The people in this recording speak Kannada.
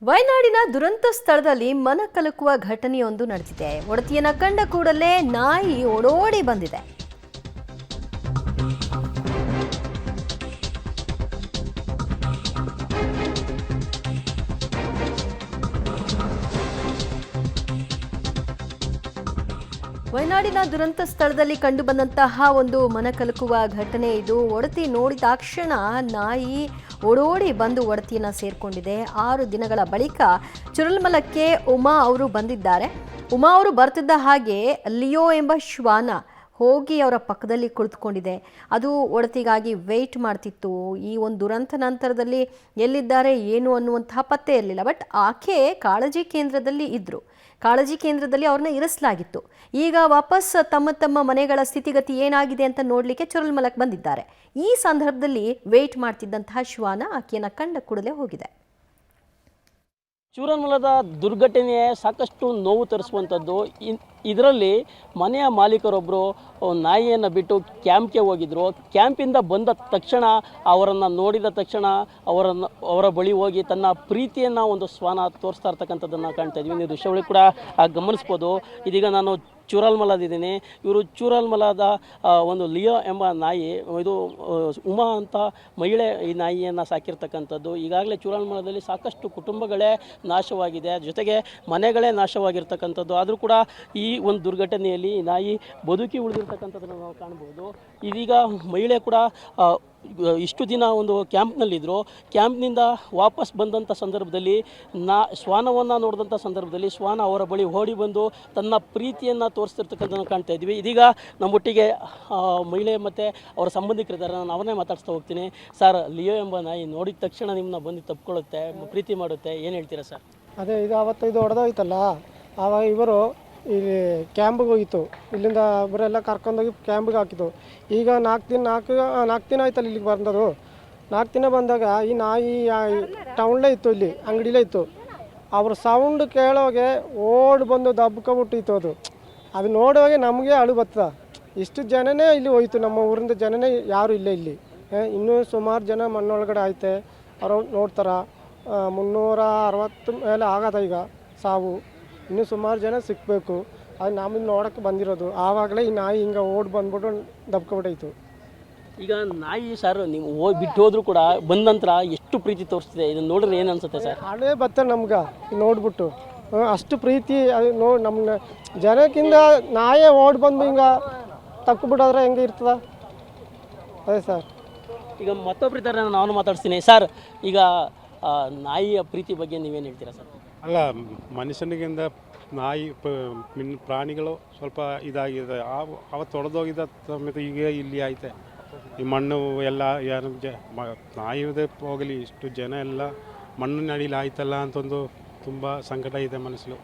ವಯನಾಡಿನ ದುರಂತ ಸ್ಥಳದಲ್ಲಿ ಮನ ಕಲಕುವ ಘಟನೆಯೊಂದು ನಡೆದಿದೆ. ಒಡತಿಯನ್ನ ಕಂಡ ಕೂಡಲೇ ನಾಯಿ ಓಡೋಡಿ ಬಂದಿದೆ. ವಯನಾಡಿನ ದುರಂತ ಸ್ಥಳದಲ್ಲಿ ಕಂಡು ಬಂದಂತಹ ಒಂದು ಮನ ಕಲಕುವ ಘಟನೆ ಇದು. ಒಡತಿ ನೋಡಿದ ತಕ್ಷಣ ನಾಯಿ ಓಡೋಡಿ ಬಂದು ಒಡತಿಯನ್ನ ಸೇರ್ಕೊಂಡಿದೆ. 6 ದಿನಗಳ ಬಳಿಕ ಚುರಲ್ಮಲಕ್ಕೆ ಉಮಾ ಅವರು ಬಂದಿದ್ದಾರೆ. ಉಮಾ ಅವರು ಬರ್ತಿದ್ದ ಹಾಗೆ ಲಿಯೋ ಎಂಬ ಶ್ವಾನ ಹೋಗಿ ಅವರ ಪಕ್ಕದಲ್ಲಿ ಕುಳಿತುಕೊಂಡಿದೆ. ಅದು ಒಡತಿಗಾಗಿ ವೆಯ್ಟ್ ಮಾಡ್ತಿತ್ತು. ಈ ಒಂದು ದುರಂತ ನಂತರದಲ್ಲಿ ಎಲ್ಲಿದ್ದಾರೆ ಏನು ಅನ್ನುವಂತಹ ಪತ್ತೆ ಇರಲಿಲ್ಲ. ಬಟ್ ಆಕೆ ಕಾಳಜಿ ಕೇಂದ್ರದಲ್ಲಿ ಇದ್ರು. ಕಾಳಜಿ ಕೇಂದ್ರದಲ್ಲಿ ಅವ್ರನ್ನ ಇರಿಸಲಾಗಿತ್ತು. ಈಗ ವಾಪಸ್ ತಮ್ಮ ಮನೆಗಳ ಸ್ಥಿತಿಗತಿ ಏನಾಗಿದೆ ಅಂತ ನೋಡಲಿಕ್ಕೆ ಚುರಲ್ಮಲಕ್ಕೆ ಬಂದಿದ್ದಾರೆ. ಈ ಸಂದರ್ಭದಲ್ಲಿ ವೇಟ್ ಮಾಡ್ತಿದ್ದಂತಹ ಶ್ವಾನ ಆಕೆಯನ್ನ ಕಂಡ ಕೂಡಲೇ ಹೋಗಿದೆ. ಚೂರಲ್ಮಲದ ದುರ್ಘಟನೆ ಸಾಕಷ್ಟು ನೋವು ತರಿಸುವಂಥದ್ದು. ಇದರಲ್ಲಿ ಮನೆಯ ಮಾಲೀಕರೊಬ್ಬರು ನಾಯಿಯನ್ನು ಬಿಟ್ಟು ಕ್ಯಾಂಪ್ಗೆ ಹೋಗಿದ್ರು. ಕ್ಯಾಂಪಿಂದ ಬಂದ ತಕ್ಷಣ ಅವರನ್ನು ನೋಡಿದ ತಕ್ಷಣ ಅವರ ಬಳಿ ಹೋಗಿ ತನ್ನ ಪ್ರೀತಿಯನ್ನು ಒಂದು ಶ್ವಾನ ತೋರಿಸ್ತಾ ಇರ್ತಕ್ಕಂಥದ್ದನ್ನು ಕಾಣ್ತಾ ಇದ್ವಿ. ನೀವು ದೃಶ್ಯಾವಳಿ ಕೂಡ ಗಮನಿಸ್ಬೋದು. ಇದೀಗ ನಾನು ಚೂರಲ್ಮಲದಿದ್ದೀನಿ. ಇವರು ಚೂರಲ್ಮಲದ ಒಂದು ಲಿಯೋ ಎಂಬ ನಾಯಿ, ಇದು ಉಮಾ ಅಂತ ಮಹಿಳೆ ಈ ನಾಯಿಯನ್ನು ಸಾಕಿರ್ತಕ್ಕಂಥದ್ದು. ಈಗಾಗಲೇ ಚೂರಲ್ಮಲದಲ್ಲಿ ಸಾಕಷ್ಟು ಕುಟುಂಬಗಳೇ ನಾಶವಾಗಿದೆ, ಜೊತೆಗೆ ಮನೆಗಳೇ ನಾಶವಾಗಿರ್ತಕ್ಕಂಥದ್ದು. ಆದರೂ ಕೂಡ ಈ ಒಂದು ದುರ್ಘಟನೆಯಲ್ಲಿ ನಾಯಿ ಬದುಕಿ ಉಳಿದಿರ್ತಕ್ಕಂಥದ್ದನ್ನು ನಾವು ಕಾಣ್ಬೋದು. ಇದೀಗ ಮಹಿಳೆ ಕೂಡ ಇಷ್ಟು ದಿನ ಒಂದು ಕ್ಯಾಂಪ್ನಲ್ಲಿದ್ದರು. ಕ್ಯಾಂಪ್ನಿಂದ ವಾಪಸ್ ಬಂದಂಥ ಸಂದರ್ಭದಲ್ಲಿ ಶ್ವಾನವನ್ನು ನೋಡಿದಂಥ ಸಂದರ್ಭದಲ್ಲಿ ಶ್ವಾನ ಅವರ ಬಳಿ ಓಡಿ ಬಂದು ತನ್ನ ಪ್ರೀತಿಯನ್ನು ತೋರಿಸ್ತಿರ್ತಕ್ಕಂಥದ್ದನ್ನು ಕಾಣ್ತಾ ಇದ್ವಿ. ಇದೀಗ ನಮ್ಮೊಟ್ಟಿಗೆ ಮಹಿಳೆ ಮತ್ತು ಅವರ ಸಂಬಂಧಿಕರಿದ್ದಾರೆ. ನಾನು ಅವರನ್ನೇ ಮಾತಾಡ್ಸ್ತಾ ಹೋಗ್ತೀನಿ. ಸರ್, ಲಿಯೋ ಎಂಬ ನಾಯಿ ನೋಡಿದ ತಕ್ಷಣ ನಿಮ್ಮನ್ನ ಬಂದು ತಪ್ಕೊಳ್ಳುತ್ತೆ, ಪ್ರೀತಿ ಮಾಡುತ್ತೆ, ಏನು ಹೇಳ್ತೀರಾ ಸರ್? ಅದೇ ಇದು ಅವತ್ತು ಇದು ಹೊಡೆದೋಯ್ತಲ್ಲ, ಆವಾಗ ಇವರು ಇಲ್ಲಿ ಕ್ಯಾಂಪಿಗೆ ಹೋಗಿತ್ತು. ಇಲ್ಲಿಂದ ಇವರೆಲ್ಲ ಕರ್ಕೊಂಡೋಗಿ ಕ್ಯಾಂಪಿಗೆ ಹಾಕಿತ್ತು. ಈಗ 4 ದಿನ ಆಯ್ತಲ್ಲ ಇಲ್ಲಿಗೆ ಬಂದದು. 4 ದಿನ ಬಂದಾಗ ಈ ನಾಯಿ ಟೌನ್ಲೇ ಇತ್ತು, ಇಲ್ಲಿ ಅಂಗಡಿಲೇ ಇತ್ತು. ಅವ್ರ ಸೌಂಡ್ ಕೇಳೋಗೆ ಓಡಿ ಬಂದು ದಬ್ಕೊಬಿಟ್ಟಿತ್ತು. ಅದು ನೋಡುವಾಗೆ ನಮಗೆ ಅಳು ಬರ್ತದ. ಇಷ್ಟು ಜನನೇ ಇಲ್ಲಿ ಹೋಯ್ತು, ನಮ್ಮ ಊರಿಂದ ಜನನೇ ಯಾರು ಇಲ್ಲ ಇಲ್ಲಿ. ಇನ್ನೂ ಸುಮಾರು ಜನ ಮಣ್ಣೊಳಗಡೆ ಐತೆ, ಅವರು ನೋಡ್ತಾರ. 360 ಮೇಲೆ ಆಗದ ಈಗ ಸಾವು. ಇನ್ನೂ ಸುಮಾರು ಜನ ಸಿಕ್ಕಬೇಕು. ಅದು ನಮ್ಮನ್ನು ನೋಡೋಕ್ಕೆ ಬಂದಿರೋದು. ಆವಾಗಲೇ ಈ ನಾಯಿ ಹಿಂಗೆ ಓಡಿ ಬಂದ್ಬಿಟ್ಟು ದಬ್ಕೊಬಿಟ್ಟೈತು. ಈಗ ನಾಯಿ ಸರ್, ನೀವು ಬಿಟ್ಟು ಹೋದ್ರು ಕೂಡ ಬಂದ ನಂತರ ಎಷ್ಟು ಪ್ರೀತಿ ತೋರಿಸ್ತಿದೆ, ಇದನ್ನು ನೋಡಿದ್ರೆ ಏನು ಅನ್ಸುತ್ತೆ ಸರ್? ಹಳೇ ಬತ್ತ ನಮ್ಗೆ ನೋಡ್ಬಿಟ್ಟು ಅಷ್ಟು ಪ್ರೀತಿ. ಅದು ನಮ್ಮ ಜನಕ್ಕಿಂತ ನಾಯೇ ಓಡಿ ಬಂದು ಹಿಂಗೆ ತಕ್ಕೊಬಿಡೋದ್ರೆ ಹೆಂಗೆ ಇರ್ತದ? ಅದೇ ಸರ್. ಈಗ ಮತ್ತೊಬ್ಬರಿದ್ದಾರೆ, ನಾನು ಮಾತಾಡ್ತೀನಿ. ಸರ್, ಈಗ ನಾಯಿಯ ಪ್ರೀತಿ ಬಗ್ಗೆ ನೀವೇನು ಹೇಳ್ತೀರಾ ಸರ್? ಅಲ್ಲ, ಮನುಷ್ಯನಿಗಿಂತ ನಾಯಿ ಪ್ರಾಣಿಗಳು ಸ್ವಲ್ಪ ಇದಾಗಿದೆ. ಅವತ್ತು ಹೊಡೆದೋಗಿದ್ದ ಸಮೇತ ಈಗ ಇಲ್ಲಿ ಐತೆ. ಈ ಮಣ್ಣು ಎಲ್ಲ ಯಾರು ನಾಯಿದೇ ಹೋಗಲಿ, ಇಷ್ಟು ಜನ ಎಲ್ಲ ಮಣ್ಣಿನ ಅಡಿಲಿ ಆಯ್ತಲ್ಲ ಅಂತಂದು ತುಂಬ ಸಂಕಟ ಇದೆ ಮನಸ್ಸು.